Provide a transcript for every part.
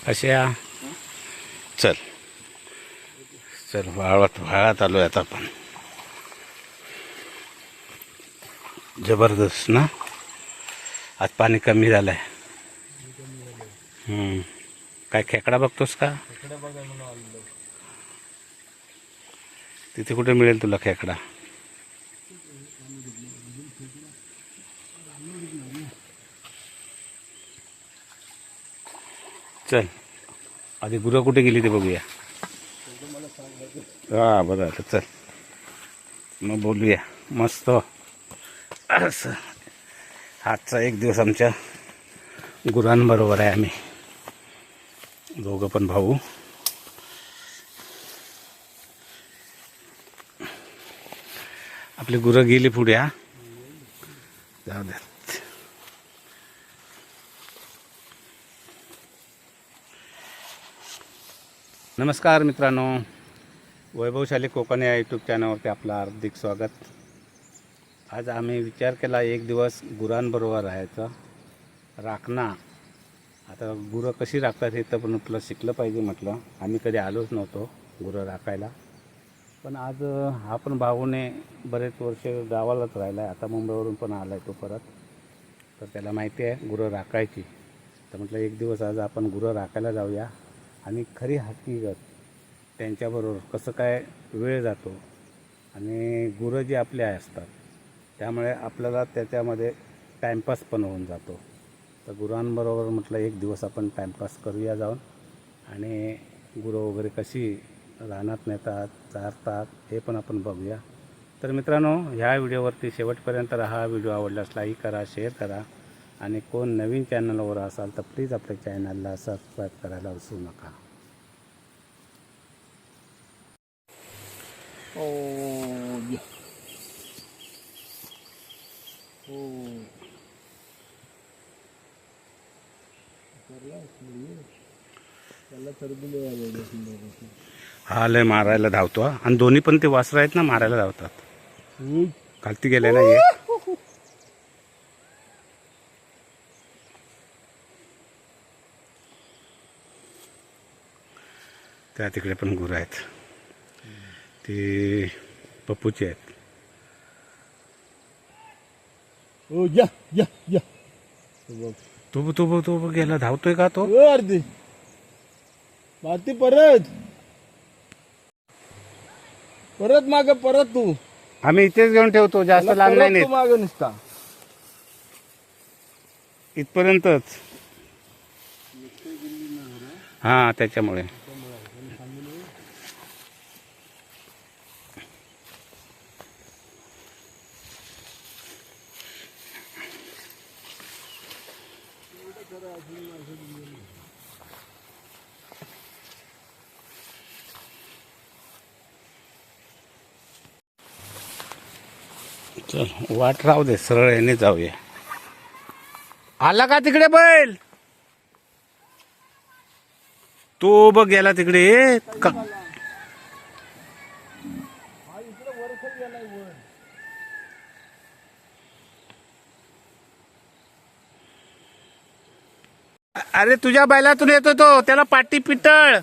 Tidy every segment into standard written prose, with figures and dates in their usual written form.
कशा चल चल वाळात आलो आता आपण. जबरदस्त ना. आज पाणी कमी झालंय. काय खेकडा बघतोस का? तिथे कुठे मिळेल तुला खेकडा? चल आधी गुरं कुठे गेली ते बघूया. हा बरं आता चल मग बोलूया मस्त. असं आजचा एक दिवस आमच्या गुरांबरोबर आहे. आम्ही दोघं पण भाऊ. आपली गुरं गेली पुढे. हा जाऊ द्या. नमस्कार मित्रांनो, वैभवशाली कोकण या यूट्यूब चॅनलवरती आपलं हार्दिक स्वागत. आज आम्ही विचार केला एक दिवस गुरांबरोबर राहायचं. राखणा आता गुरं कशी राखतात हे तर पण आपलं शिकलं पाहिजे म्हटलं. आम्ही कधी आलोच नव्हतो गुरं राखायला. पण आज हा पण भाऊने बरेच वर्ष गावालाच राहिला आहे. आता मुंबईवरून पण आला आहे तो परत. तर त्याला माहिती आहे गुरं राखायची. तर म्हटलं एक दिवस आज आपण गुरं राखायला जाऊया आणि खरी हकीकत त्यांच्याबरोबर कसं काय वेळ जातो. आणि गुरं जी आपले असतात त्यामुळे आपल्याला त्याच्यामध्ये टाईमपास पण होऊन जातो. तर गुरांबरोबर म्हटलं एक दिवस आपण टाईमपास करूया जाऊन. आणि गुरं वगैरे कशी रानात नेतात चारतात हे पण आपण बघूया. तर मित्रांनो, ह्या व्हिडिओवरती शेवटपर्यंत राहा. व्हिडिओ आवडल्यास लाईक करा, शेअर करा. आणि कोण नवीन चॅनलवर असाल तर प्लीज आपल्या चॅनलला सबस्क्राईब करायला विसरू नका. हा लय मारायला धावतो. आणि दोन्ही पण ते वासरं आहेत ना, मारायला धावतात. खालती गेले ना ये. त्या तिकडे पण गुरं आहेत. ते पप्पूचे आहेत. तो गेला धावतोय का तो? अर्धी माती परत माग परत तू. आम्ही इथेच घेऊन ठेवतो, जास्त लांब नाही नेत. माग निसता इथपर्यंतच. हा त्याच्यामुळे चल वाट राहू दे, सरळ याने जाऊया. आला का तिकडे बैल? तो बघ गेला तिकडे. अरे तुझ्या बैलातून येतो तो, त्याला पाटी पितळ.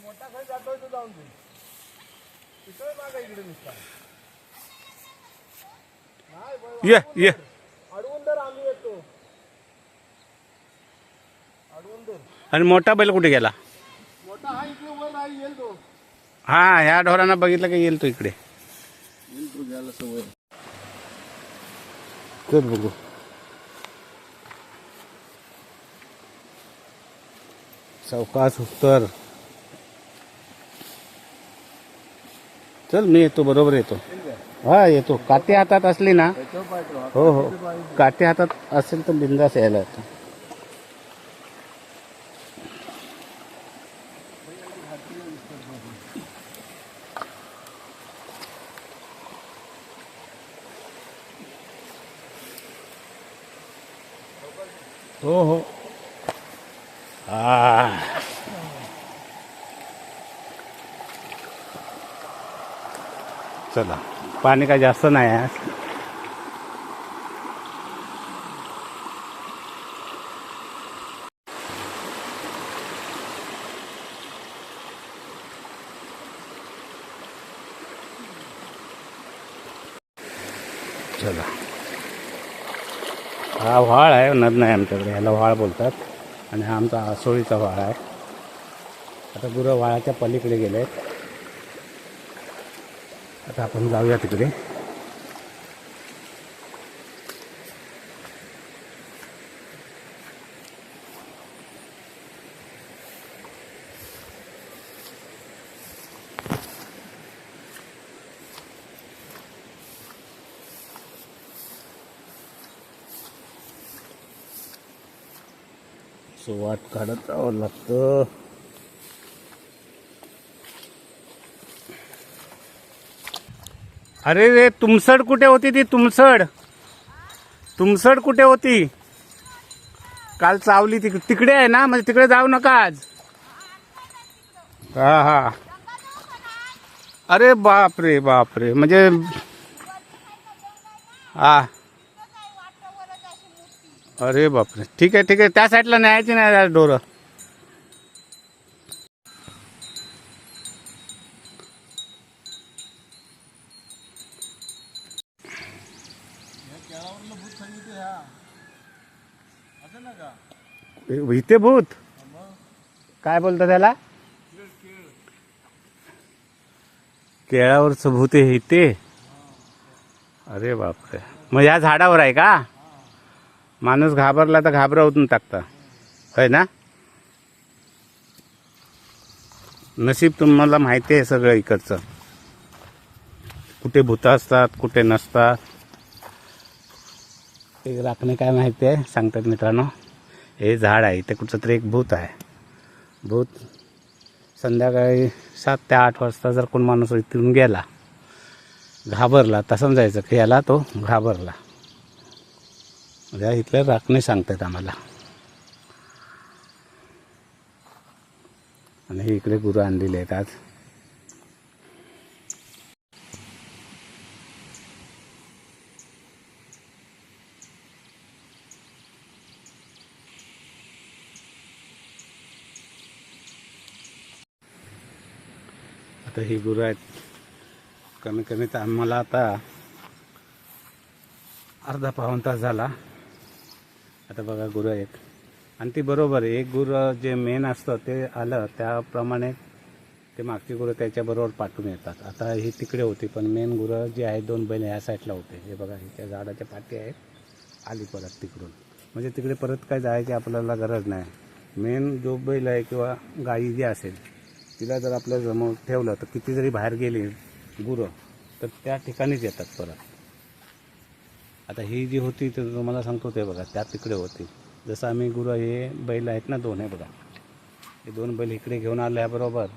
मोठा खाली जातोय तो जाऊन पितळ माग इकडे निसता. ये ये अडवून धर, आम्ही येतो. अडवून धर. आणि मोठा बैल कुठे गेला? मोठा हा इकडे वर नाही येईल तो. हा ह्या ढोरांना बघितलं की येईल तो इकडे. येईल तो, घ्यायला सवय. चल बघू. सावकाश उत्तर. चल मी येतो, बरोबर येतो. हा येतो. काठी हातात असली ना. हो हो, काठी हातात असेल तर बिंदास यायला येतो. हो हो. चला, पाणी काय जास्त नाही आहे. चला, हा व्हाळ आहे, नद नाही आमच्याकडे, ह्याला व्हाळ बोलतात. आणि हा आमचा आसोळीचा व्हाळ आहे. आता गुरं व्हाळाच्या पलीकडे गेले आहेत. आता आपण जाऊया तिकडे. सो वाट काढत जावं लागतं. अरे रे, तुमसड कुठे होती ती? तुमसड कुठे होती? काल चावली तिकडे आहे ना, म्हणजे तिकडे जाऊ नका आज. हा हा. अरे बापरे बापरे, म्हणजे हा. अरे बापरे, ठीक आहे ठीक आहे, त्या साईडला न्यायची नाही डोरं. इथे भूत काय बोलतात त्याला? केळावरचं भूत आहे इथे. अरे बापरे, मग या झाडावर आहे का? माणूस घाबरला तर घाबरवून टाकता, है ना? नशीब तुम्हाला माहिती आहे सगळं इकडचं, कुठे भूत असतात कुठे नसतात. ते राखणे काय माहिती आहे सांगतात मित्रांनो. हे झाड आहे, इथे कुठचं तरी एक भूत आहे. भूत संध्याकाळी 7 ते 8 वाजता जर कोण माणूस इथून गेला, घाबरला, तर समजायचं की याला तो घाबरला. म्हणजे इथले राखणे सांगतात आम्हाला. आणि हे इकडे गुरु आणलेले आहेत आज. आता ही गुरु आहेत. कमी कमी तर आम्हाला आता अर्धा पाऊण तास झाला. आता बघा गुरु आहेत. आणि ती बरोबर आहे, एक गुरु जे मेन असतं ते आलं त्याप्रमाणे ते मागची गुरु त्याच्याबरोबर पाठवून येतात. आता ही तिकडे होती, पण मेन गुरु जे आहेत 2 बैल ह्या साईडला होते. हे बघा, त्या झाडाच्या पाठी आहेत, आली परत तिकडून. म्हणजे तिकडे परत काय जायची आपल्याला गरज नाही. मेन जो बैल आहे किंवा गाई जी असेल तिला जर आपल्या समोर ठेवलं तर किती जरी बाहेर गेली गुरं तर त्या ठिकाणीच येतात परत. आता ही जी होती तर तुम्हाला सांगतो ते बघा, त्या तिकडे होती. जसं आम्ही गुरं, हे बैल आहेत ना 2, हे बघा, हे 2 बैल इकडे घेऊन आल्याबरोबर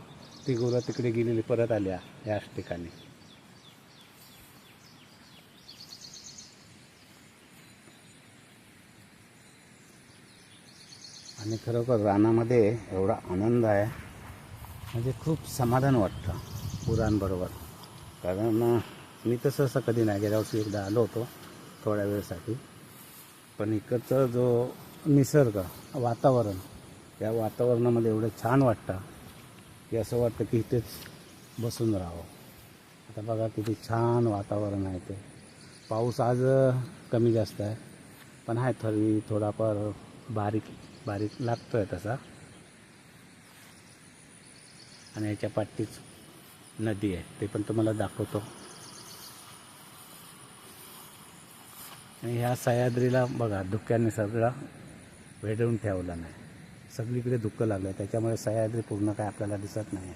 ती गुरं तिकडे गेलेली परत आल्या याच ठिकाणी. आणि खरोखर रानामध्ये एवढा आनंद आहे, म्हणजे खूप समाधान वाटतं गुरांबरोबर. कारण मी तसं असं कधी नाही, गेल्या वर्षी एकदा आलो होतो थोड्या वेळेसाठी. पण इकडचं जो निसर्ग वातावरण, या वातावरणामध्ये एवढं छान वाटतं की असं वाटतं की इथेच बसून राहावं. आता बघा किती छान वातावरण आहे ते. पाऊस आज कमी जास्त आहे, पण आहे थोडी थोडाफार बारीक बारीक लागतोय तसा. आणि ह्याच्या पाठीच नदी आहे, ते पण तुम्हाला दाखवतो. आणि ह्या सह्याद्रीला बघा, धुक्याने सगळं वेढून ठेवला नाही, सगळीकडे धुकं लागलं, त्याच्यामुळे सह्याद्री पूर्ण काय आपल्याला दिसत नाही.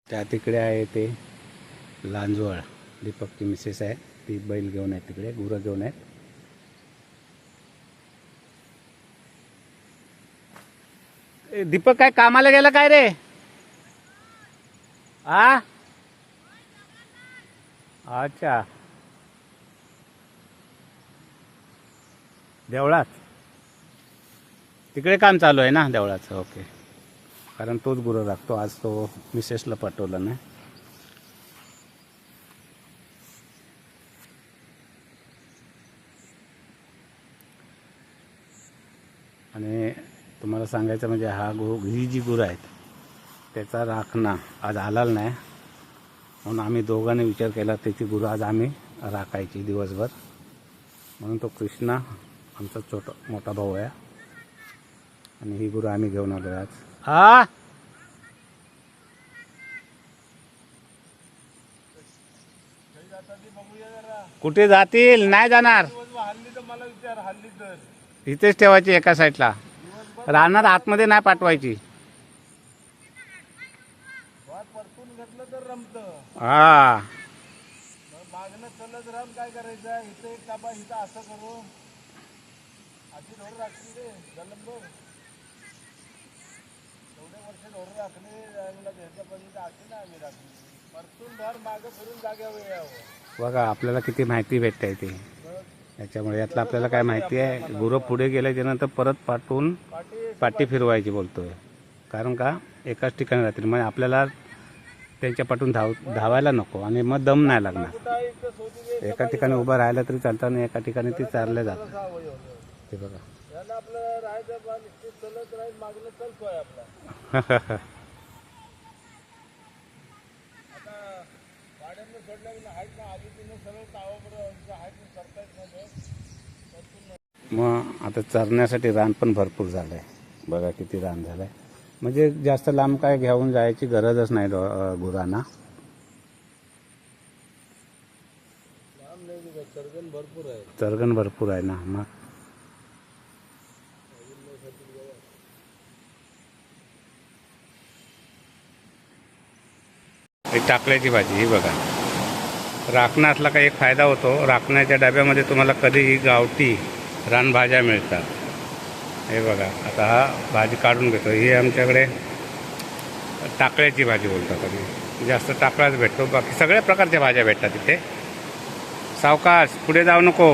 त्या तिकडे आहे ते लांजवळ, दीपकची मिसेस आहे, ती बैल घेऊन आहे तिकडे, गुरं घेऊन आहेत. दीपक काय कामाला गेला काय रे? आ, अच्छा, देवळात तिकडे काम चालू आहे ना देवळाचं. ओके, कारण तोच गुरु राखतो, आज तो मिसेसला पाठवला नाही. आणि तुम्हाला सांगायचं म्हणजे ही जी गुरं आहेत त्याचा राखणा आज आलेला नाही, म्हणून आम्ही दोघांनी विचार केला त्याची गुरं आज आम्ही राखायची दिवसभर. म्हणून तो कृष्णा आमचा मोठा भाऊ आहे आणि ही गुरं आम्ही घेऊन आलो आज. कुठे जातील? नाही जाणार, हल्ली तर मला विचार, हल्ली तर इथेच ठेवायची एका साईडला. राहणार आतमध्ये नाही पाठवायची. परतून घेतलं तर रमतं. हा मागणं चलत राहून काय करायचं, इथं एक काबा इथं असं करू, अशी ढोर राखली रे जलंबर. एवढे वर्ष ढोर राखले ह्याच्यापर्यंत अशी ना आम्ही राखली. परतून धर मागं फिरून जाग्यावर यावं. बघा आपल्याला किती माहिती भेटते ते. त्याच्यामुळे यातलं आपल्याला काय माहिती आहे, गुरं पुढे गेल्याच्यानंतर परत पाठवून पाठी फिरवायची बोलतोय. कारण का एकाच ठिकाणी राहतील, मग आपल्याला त्यांच्या पाठून धावायला नको आणि मग दम नाही लागणार. एका ठिकाणी उभं राहिलं तरी चालतं आणि एका ठिकाणी ती चालले जातं. ते बघा याला आपलं राहायचं बा, निश्चित चलत राहील, मागणं चलतोय आपला. आता गाड्यांना सोडल्या हाईट ना आली तिने सरळ तावाबरोबर हाईट करता येत नव्हतं. मग आता चरण्यासाठी रान पण भरपूर झालं आहे. बघा किती रान झालं आहे. म्हणजे जास्त लांब काय घेऊन जायची गरजच नाही गुरांना. चरगण भरपूर आहे. चरगण भरपूर आहे ना. मग ही टाकल्याची भाजी ही बघा. राखणं असला का एक फायदा होतो, राखण्याच्या डब्यामध्ये तुम्हाला कधीही गावठी रानभाज्या मिळतात. हे बघा आता हा भाजी काढून घेतो. ही आमच्याकडे टाकळ्याची भाजी बोलतात आणि जास्त टाकळाच भेटतो. बाकी सगळ्या प्रकारच्या भाज्या भेटतात इथे. सावकाश, पुढे जाऊ नको.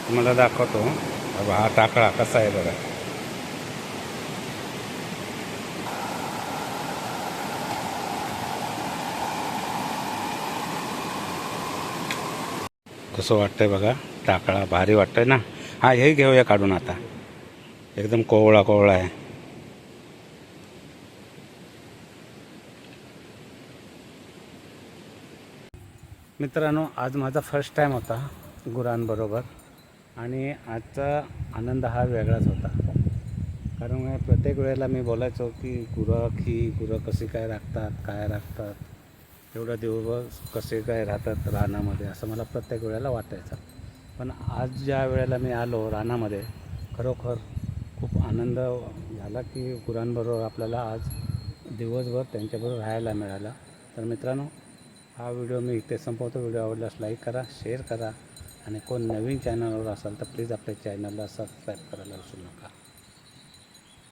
तुम्हाला दाखवतो. हा टाकळा कसा आहे बघा. कसं वाटतंय बघा. टाकळा भारी वाटतंय ना. हा हे घेऊया काढून आता. एकदम कोवळा कोवळा आहे. मित्रांनो, आज माझा फर्स्ट टाईम होता गुरांबरोबर आणि आजचा आनंद हा वेगळाच होता. कारण प्रत्येक वेळेला मी बोलायचो की गुरं कशी काय राखतात, काय राखतात, एवढा दिवस कसे काय राहतात रानामध्ये, असं मला प्रत्येक वेळेला वाटायचं. पण आज ज्या वेळेला मी आलो रानामध्ये, खरोखर खूप आनंद झाला की गुरांबरोबर आपल्याला आज दिवसभर त्यांच्याबरोबर राहायला मिळालं. तर मित्रांनो, हा व्हिडिओ मी इथे संपवतो. व्हिडिओ आवडल्यास लाईक करा, शेअर करा आणि कोण नवीन चॅनलवर असाल तर प्लीज आपल्या चॅनलला सबस्क्राईब करायला विसरू नका.